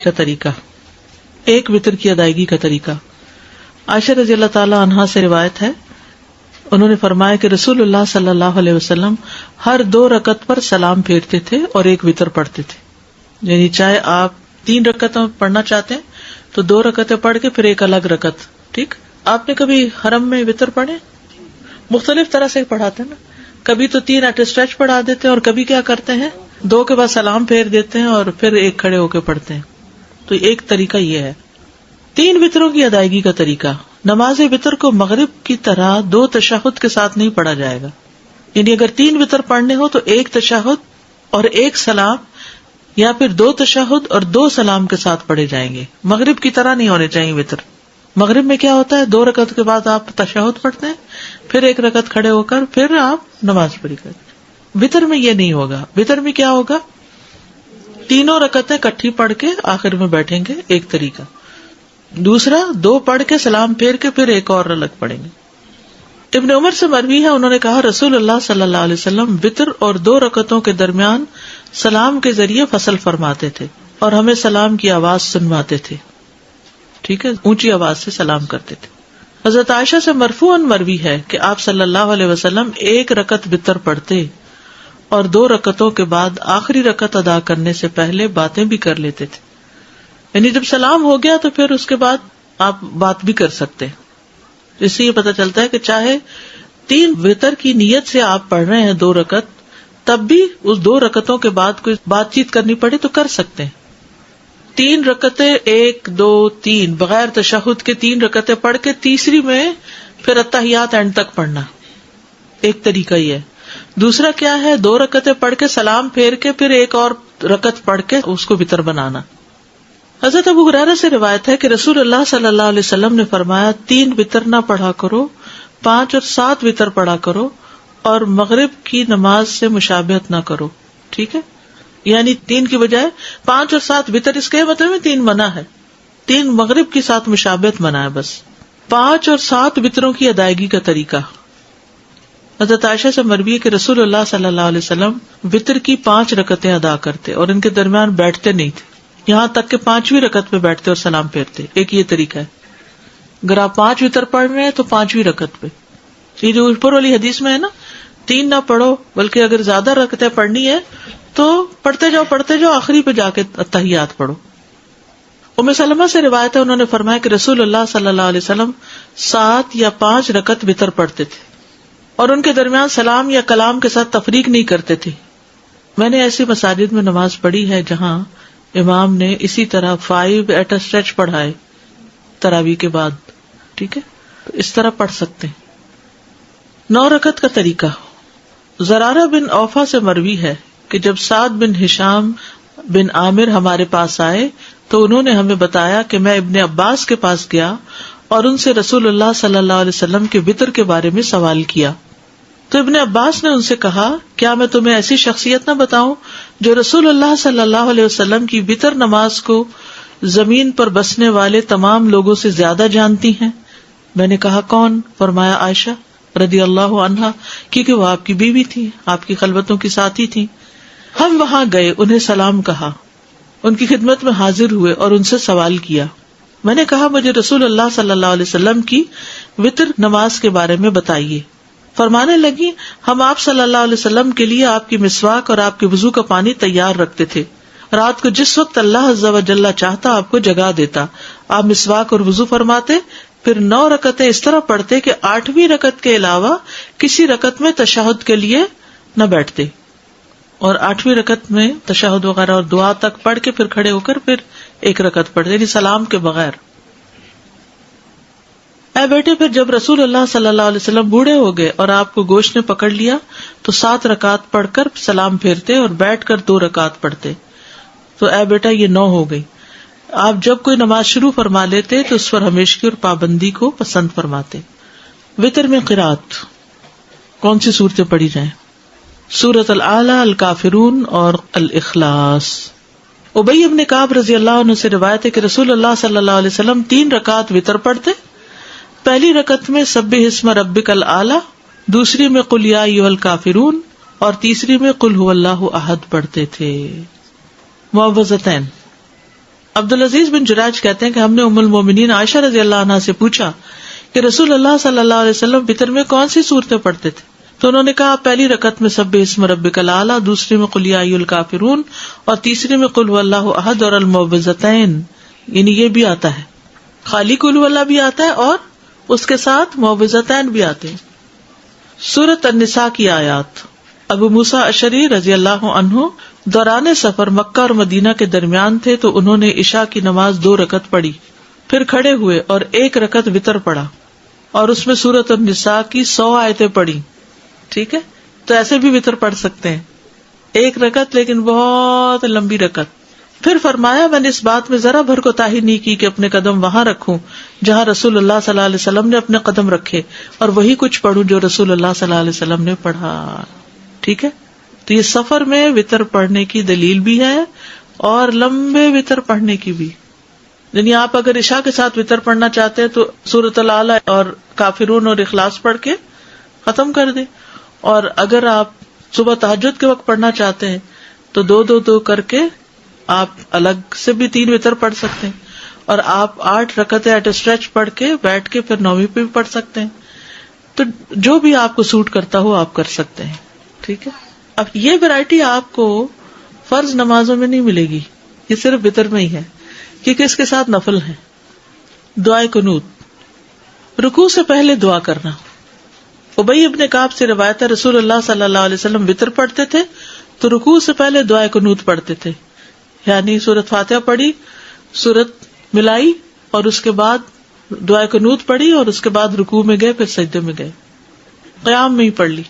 کا طریقہ، ایک وتر کی ادائیگی کا طریقہ۔ عائشہ رضی اللہ تعالی عنہا سے روایت ہے، انہوں نے فرمایا کہ رسول اللہ صلی اللہ علیہ وسلم ہر 2 رکعت پر سلام پھیرتے تھے اور ایک وتر پڑھتے تھے، یعنی چاہے آپ 3 رکعتیں پڑھنا چاہتے ہیں تو 2 رکعتیں پڑھ کے پھر ایک الگ رکعت۔ ٹھیک، آپ نے کبھی حرم میں وتر پڑھے؟ مختلف طرح سے پڑھاتے ہیں نا، کبھی تو 3 ایٹ اسٹریچ پڑھا دیتے ہیں اور کبھی کیا کرتے ہیں 2 کے بعد سلام پھیر دیتے ہیں اور پھر ایک کھڑے ہو کے پڑھتے ہیں۔ تو ایک طریقہ یہ ہے۔ 3 وتروں کی ادائیگی کا طریقہ، نماز وتر کو مغرب کی طرح 2 تشہد کے ساتھ نہیں پڑھا جائے گا، یعنی اگر 3 وتر پڑھنے ہو تو 1 تشہد اور 1 سلام، یا پھر 2 تشہد اور 2 سلام کے ساتھ پڑھے جائیں گے۔ مغرب کی طرح نہیں ہونے چاہیے وتر۔ مغرب میں کیا ہوتا ہے 2 رکعت کے بعد آپ تشہد پڑھتے ہیں، پھر 1 رکعت کھڑے ہو کر پھر آپ نماز پڑھی کرتے ہیں۔ وتر میں یہ نہیں ہوگا۔ وتر میں کیا ہوگا، 3 رکعتیں کٹھی پڑھ کے آخر میں بیٹھیں گے، ایک طریقہ۔ دوسرا 2 پڑھ کے سلام پھیر کے پھر ایک اور الگ پڑھیں گے۔ ابن عمر سے مروی ہے، انہوں نے کہا رسول اللہ صلی اللہ علیہ وسلم وتر اور 2 رکعتوں کے درمیان سلام کے ذریعے فصل فرماتے تھے اور ہمیں سلام کی آواز سنواتے تھے۔ ٹھیک ہے، اونچی آواز سے سلام کرتے تھے۔ حضرت عائشہ سے مرفوعاً مروی ہے کہ آپ صلی اللہ علیہ وسلم 1 رکعت وتر پڑھتے اور 2 رکعتوں کے بعد آخری رکعت ادا کرنے سے پہلے باتیں بھی کر لیتے تھے، یعنی جب سلام ہو گیا تو پھر اس کے بعد آپ بات بھی کر سکتے ہیں۔ اس سے یہ پتہ چلتا ہے کہ چاہے 3 وتر کی نیت سے آپ پڑھ رہے ہیں 2 رکعت، تب بھی اس 2 رکعتوں کے بعد کوئی بات چیت کرنی پڑے تو کر سکتے ہیں۔ 3 رکعتیں 1 2 3 بغیر تشہد کے 3 رکعتیں پڑھ کے تیسری میں پھر التحیات اینڈ تک پڑھنا، ایک طریقہ یہ ہے۔ دوسرا کیا ہے 2 رکعتیں پڑھ کے سلام پھیر کے پھر ایک اور رکعت پڑھ کے اس کو وتر بنانا۔ حضرت ابو ہریرہ سے روایت ہے کہ رسول اللہ صلی اللہ علیہ وسلم نے فرمایا 3 وتر نہ پڑھا کرو، 5 اور 7 وتر پڑھا کرو اور مغرب کی نماز سے مشابہت نہ کرو۔ ٹھیک ہے، یعنی 3 کی بجائے 5 اور 7 وتر، اس کے مطلب 3 منع ہے، 3 مغرب کے ساتھ مشابہت منع ہے بس۔ 5 اور 7 وتروں کی ادائیگی کا طریقہ، حضرت عائشہ سے مروی ہے کہ رسول اللہ صلی اللہ علیہ وسلم وتر کی 5 رکعتیں ادا کرتے اور ان کے درمیان بیٹھتے نہیں تھے، یہاں تک کہ 5ویں رکعت پہ بیٹھتے اور سلام پھیرتے۔ ایک یہ طریقہ ہے، اگر آپ 5 وتر پڑھ رہے ہیں تو 5ویں رکعت پہ، یہ جو اوپر والی حدیث میں ہے نا 3 نہ پڑھو، بلکہ اگر زیادہ رکعتیں پڑھنی ہے تو پڑھتے جاؤ آخری پہ جا کے التحیات پڑھو۔ ام سلمہ سے روایت ہے، انہوں نے فرمایا کہ رسول اللہ صلی اللہ علیہ وسلم 7 یا 5 رکعت وتر پڑھتے تھے اور ان کے درمیان سلام یا کلام کے ساتھ تفریق نہیں کرتے تھے۔ میں نے ایسی مساجد میں نماز پڑھی ہے جہاں امام نے اسی طرح 5 ایٹ اے اسٹریچ پڑھائے تراویح کے بعد۔ ٹھیک ہے، تو اس طرح پڑھ سکتے ہیں۔ 9 رکعت کا طریقہ، زرارہ بن اوفا سے مروی ہے کہ جب سعد بن ہشام بن عامر ہمارے پاس آئے تو انہوں نے ہمیں بتایا کہ میں ابن عباس کے پاس گیا اور ان سے رسول اللہ صلی اللہ علیہ وسلم کے وتر کے بارے میں سوال کیا، تو ابن عباس نے ان سے کہا کیا میں تمہیں ایسی شخصیت نہ بتاؤں جو رسول اللہ صلی اللہ علیہ وسلم کی وتر نماز کو زمین پر بسنے والے تمام لوگوں سے زیادہ جانتی ہیں؟ میں نے کہا کون؟ فرمایا عائشہ رضی اللہ عنہا، کیونکہ وہ آپ کی بیوی تھی، آپ کی خلوتوں کی ساتھی تھی۔ ہم وہاں گئے، انہیں سلام کہا، ان کی خدمت میں حاضر ہوئے اور ان سے سوال کیا۔ میں نے کہا مجھے رسول اللہ صلی اللہ علیہ وسلم کی وتر نماز کے بارے میں بتائیے۔ فرمانے لگی ہم آپ صلی اللہ علیہ وسلم کے لیے آپ کی مسواک اور آپ کے وضو کا پانی تیار رکھتے تھے، رات کو جس وقت اللہ عز و جل چاہتا آپ کو جگا دیتا، آپ مسواک اور وضو فرماتے، پھر 9 رکعتیں اس طرح پڑھتے کہ 8ویں رکعت کے علاوہ کسی رکعت میں تشہد کے لیے نہ بیٹھتے، اور 8ویں رکعت میں تشہد وغیرہ اور دعا تک پڑھ کے پھر کھڑے ہو کر پھر 1 رکعت پڑھتے، یعنی سلام کے بغیر۔ اے بیٹے، پھر جب رسول اللہ صلی اللہ علیہ وسلم بوڑھے ہو گئے اور آپ کو گوشت نے پکڑ لیا تو 7 رکعت پڑھ کر سلام پھیرتے اور بیٹھ کر 2 رکعت پڑھتے، تو اے بیٹا یہ 9 ہو گئی۔ آپ جب کوئی نماز شروع فرما لیتے تو اس پر ہمیشگی اور پابندی کو پسند فرماتے۔ وتر میں قرات کون سی صورتیں پڑھی جائیں؟ سورۃ الاعلی، الکافرون اور الاخلاص۔ ابی بن کعب رضی اللہ عنہ سے روایت ہے کہ رسول اللہ صلی اللہ علیہ وسلم 3 رکعت وتر پڑھتے، پہلی رکعت میں سبح اسم ربک الاعلی، دوسری میں قل یا ایھا الکافرون اور تیسری میں قل ھو اللہ احد پڑھتے تھے۔ معوذتین، عبدالعزیز بن جراج کہتے ہیں کہ ہم نے ام المومنین عائشہ رضی اللہ عنہا سے پوچھا کہ رسول اللہ صلی اللہ علیہ وسلم وتر میں کون سی صورتیں پڑھتے تھے؟ تو انہوں نے کہا پہلی رکعت میں سبح اسم ربک الاعلی، دوسری میں قل یا ایھا الکافرون، اور تیسری میں قل ھواللہ احد اور المعوذتین. یعنی یہ بھی آتا ہے، خالی قل ھواللہ بھی آتا ہے اور اس کے ساتھ معوذتین بھی آتے ہیں. سورۃ النساء کی آیات. ابو موسیٰ اشعری رضی اللہ عنہ دوران سفر مکہ اور مدینہ کے درمیان تھے، تو انہوں نے عشاء کی نماز 2 رکعت پڑھی، پھر کھڑے ہوئے اور 1 رکعت وتر پڑھا اور اس میں سورۃ النساء کی 100 آیتیں پڑھی. ٹھیک ہے، تو ایسے بھی وتر پڑھ سکتے ہیں، 1 رکعت لیکن بہت لمبی رکعت. پھر فرمایا میں نے اس بات میں ذرا بھر کوتاہی نہیں کی کہ اپنے قدم وہاں رکھوں جہاں رسول اللہ صلی اللہ علیہ وسلم نے اپنے قدم رکھے، اور وہی کچھ پڑھوں جو رسول اللہ صلی اللہ علیہ وسلم نے پڑھا. ٹھیک ہے، تو یہ سفر میں وتر پڑھنے کی دلیل بھی ہے اور لمبے وتر پڑھنے کی بھی. یعنی آپ اگر عشاء کے ساتھ وتر پڑھنا چاہتے ہیں تو سورۃ الاعلی اور کافرون اور اخلاص پڑھ کے ختم کر دیں، اور اگر آپ صبح تہجد کے وقت پڑھنا چاہتے ہیں تو 2 کر کے آپ الگ سے بھی 3 وتر پڑھ سکتے ہیں، اور آپ 8 رکعتیں ایٹ اسٹریچ پڑھ کے بیٹھ کے پھر 9ویں پہ بھی پڑھ سکتے ہیں. تو جو بھی آپ کو سوٹ کرتا ہو آپ کر سکتے ہیں. ٹھیک ہے، اب یہ ویرائٹی آپ کو فرض نمازوں میں نہیں ملے گی، یہ صرف وتر میں ہی ہے، کیونکہ اس کے ساتھ نفل ہے. دعائے قنوت، رکوع سے پہلے دعا کرنا. ابی ابن کعب سے روایت ہے رسول اللہ صلی اللہ علیہ وسلم وتر پڑھتے تھے تو رکوع سے پہلے دعائے قنوت پڑھتے تھے، یعنی سورۃ فاتحہ پڑھی، سورت ملائی، اور اس کے بعد دعائے قنوت پڑھی، اور اس کے بعد رکوع میں گئے، پھر سجدے میں گئے، قیام میں ہی پڑھ لی.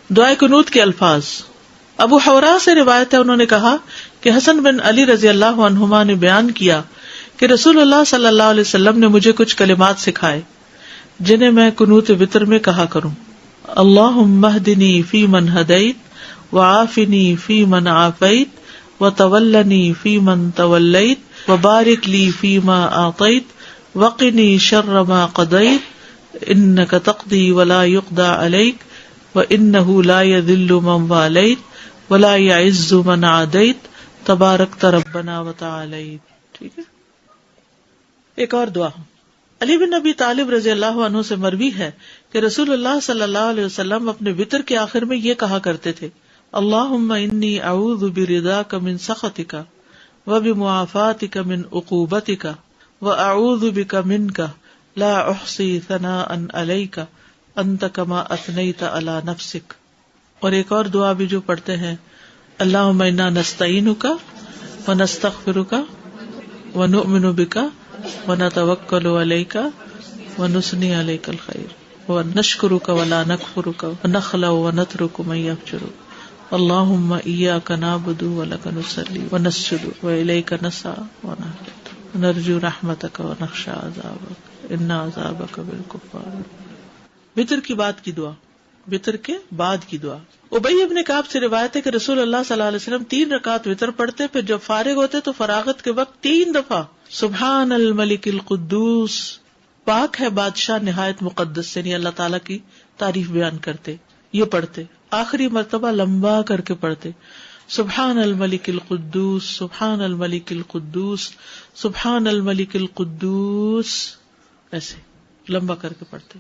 دعائے قنوت کے الفاظ. ابو حورا سے روایت ہے، انہوں نے کہا کہ حسن بن علی رضی اللہ عنہما نے بیان کیا کہ رسول اللہ صلی اللہ علیہ وسلم نے مجھے کچھ کلمات سکھائے جنہیں میں قنوت وتر میں کہا کروں. اللہم اہدنی فی من ہدیت، وعافنی فی من عافیت، وتولنی فی من تولیت، وبارک لی فیما اعطیت، وقنی شر ما قضیت، انک تقضی ولا یقضی علیک، وانہ لا یذل من والیت ولا یعز من عادیت، تبارکت ربنا وتعالیت. ٹھیک ہے. ایک اور دعا. علی بن ابی طالب رضی اللہ عنہ سے مروی ہے کہ رسول اللہ صلی اللہ علیہ وسلم اپنے وتر کے آخر میں یہ کہا کرتے تھے: اللہم انی اعوذ برضاک من سخطک وبمعافاتک من عقوبتک واعوذ بک منک لا احصی ثناء علیک انت کما اثنیت علی نفسک. اور ایک اور دعا بھی جو پڑھتے ہیں: اللہم انا نستعینک ونستغفرک ونؤمن بک ونتوکل علیک ونثنی علیک الخیر ونشکرک ولا نکفرک ونخلع ونترک من یفجرک اللہم ایاک نعبد ولک نصلی ونسجد والیک نسعی ونرجو رحمتک ونخشی عذابک ان عذابک بالکفار. وتر کی بعد کی دعا، وتر کے بعد کی دعا. ابی ابن کعب سے روایت ہے کہ رسول اللہ صلی اللہ علیہ وسلم 3 رکعات وتر پڑھتے، پھر جب فارغ ہوتے تو فراغت کے وقت 3 دفعہ سبحان الملک القدوس، پاک ہے بادشاہ نہایت مقدس، یعنی اللہ تعالیٰ کی تعریف بیان کرتے، یہ پڑھتے. آخری مرتبہ لمبا کر کے پڑھتے، سبحان الملک القدوس سبحان الملک القدوس سبحان الملک القدوس، ایسے لمبا کر کے پڑھتے.